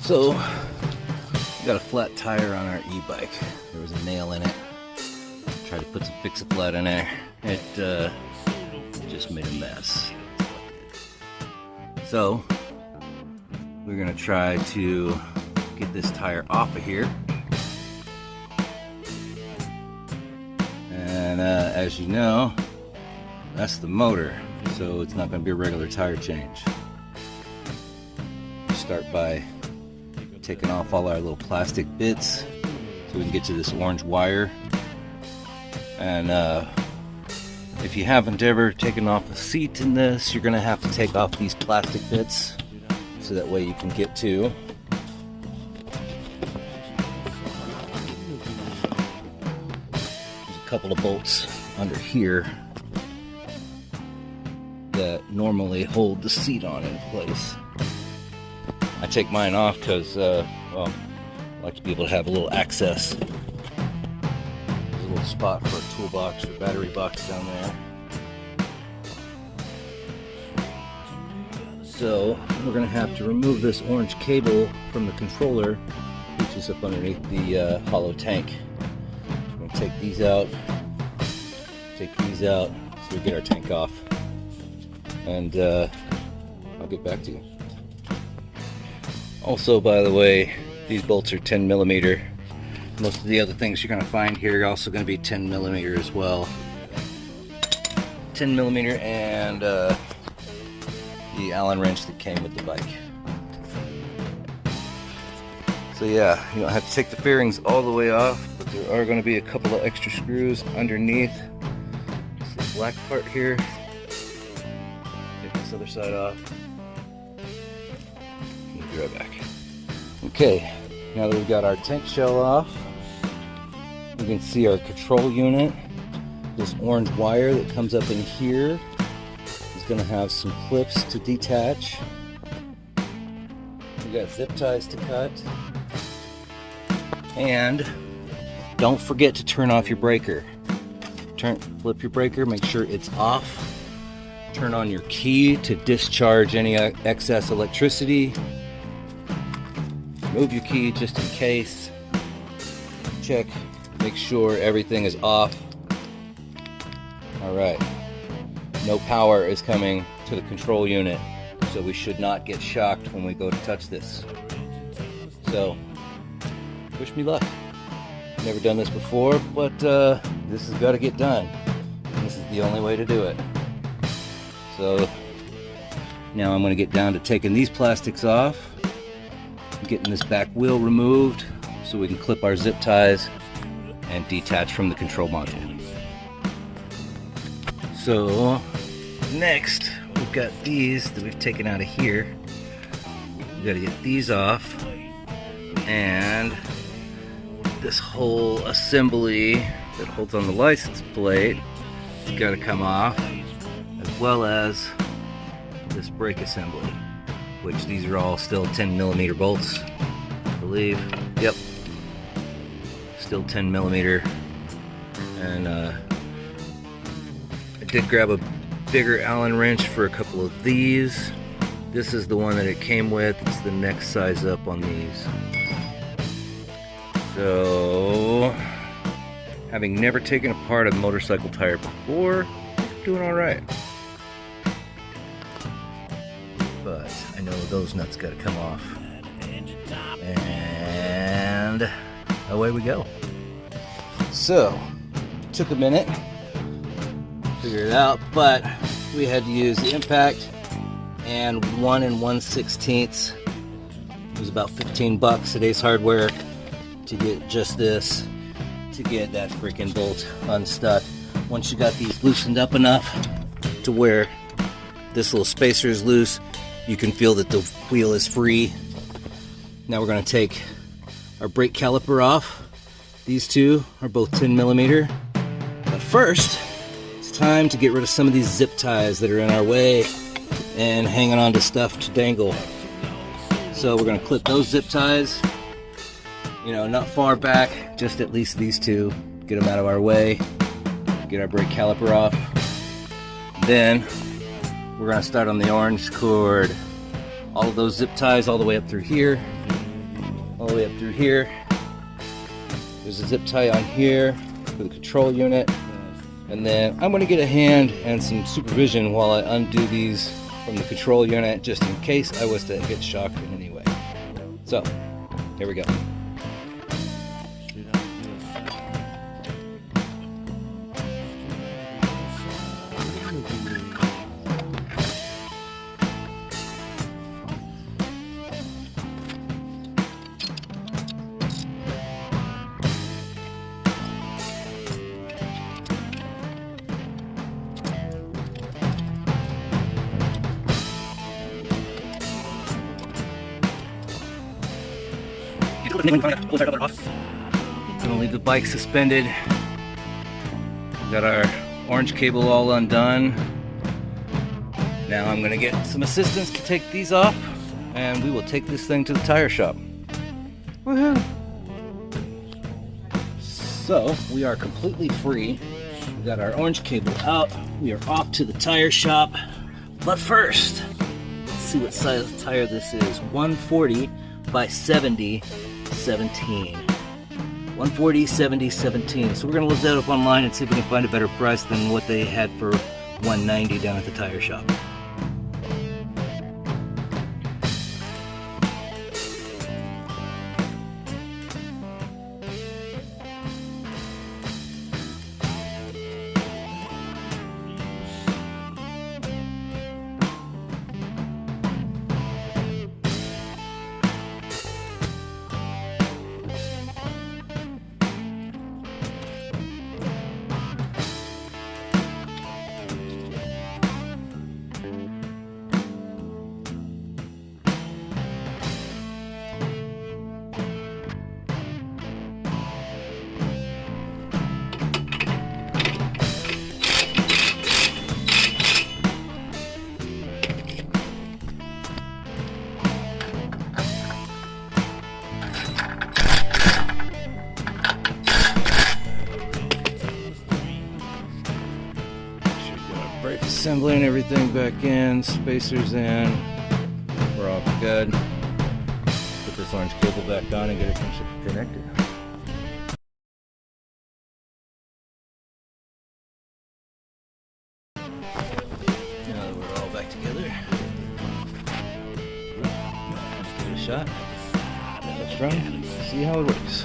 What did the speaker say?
So, we got a flat tire on our e-bike. There was a nail in it. Tried to put some Fix-A-Flat in there. It just made a mess. So, we're gonna try to get this tire off of here. And as you know, that's the motor. So it's not gonna be a regular tire change. Start by taking off all our little plastic bits so we can get to this orange wire. And if you haven't ever taken off a seat in this, you're gonna have to take off these plastic bits so that way you can get to there's a couple of bolts under here that normally hold the seat on in place. I take mine off because, well, I like to be able to have a little access. There's a little spot for a toolbox or battery box down there. So we're going to have to remove this orange cable from the controller, which is up underneath the hollow tank. We're going to take these out so we get our tank off. And I'll get back to you. Also, by the way, these bolts are 10 millimeter. Most of the other things you're going to find here are also going to be 10 millimeter as well. 10 millimeter and the Allen wrench that came with the bike. So yeah, you don't have to take the fairings all the way off, but there are going to be a couple of extra screws underneath. This black part here. Take this other side off. We'll be right back. Okay, now that we've got our tank shell off, you can see our control unit. This orange wire that comes up in here is going to have some clips to detach. We got zip ties to cut. And don't forget to turn off your breaker. Flip your breaker, make sure it's off. Turn on your key to discharge any excess electricity. Move your key just in case. Check, make sure everything is off. Alright, no power is coming to the control unit, so we should not get shocked when we go to touch this. So, wish me luck. Never done this before, but this has got to get done. This is the only way to do it. So, now I'm going to get down to taking these plastics off, getting this back wheel removed so we can clip our zip ties and detach from the control module. So next we've got these that we've taken out of here. We've got to get these off, and this whole assembly that holds on the license plate has got to come off, as well as this brake assembly, which these are all still 10 millimeter bolts, I believe. Yep, still 10 millimeter. And I did grab a bigger Allen wrench for a couple of these. This is the one that it came with. It's the next size up on these. So, having never taken apart a motorcycle tire before, doing all right. But I know those nuts got to come off. And away we go. So, took a minute, figure it out, but we had to use the impact and 1 1/16. It was about $15 at Ace Hardware to get just this, to get that freaking bolt unstuck. Once you got these loosened up enough to where this little spacer is loose, you can feel that the wheel is free. Now we're going to take our brake caliper off. These two are both 10 millimeter. But first, it's time to get rid of some of these zip ties that are in our way and hanging on to stuff to dangle. So we're going to clip those zip ties, you know, not far back, just at least these two, get them out of our way, get our brake caliper off. Then we're going to start on the orange cord. All of those zip ties all the way up through here. the way up through here. There's a zip tie on here for the control unit. And then I'm going to get a hand and some supervision while I undo these from the control unit, just in case I was to get shocked in any way. So, here we go. Gonna leave the bike suspended. We got our orange cable all undone. Now I'm gonna get some assistance to take these off, and we will take this thing to the tire shop. Woohoo! So we are completely free. We got our orange cable out. We are off to the tire shop. But first, let's see what size tire this is. 140 by 70. 17. 140, 70, 17. So we're going to look that up online and see if we can find a better price than what they had for 190 down at the tire shop. Brake assembly and everything back in, spacers in, we're all good. Put this orange cable back on and get it connected. Now that we're all back together, let's give it a shot. Let's run, see how it works.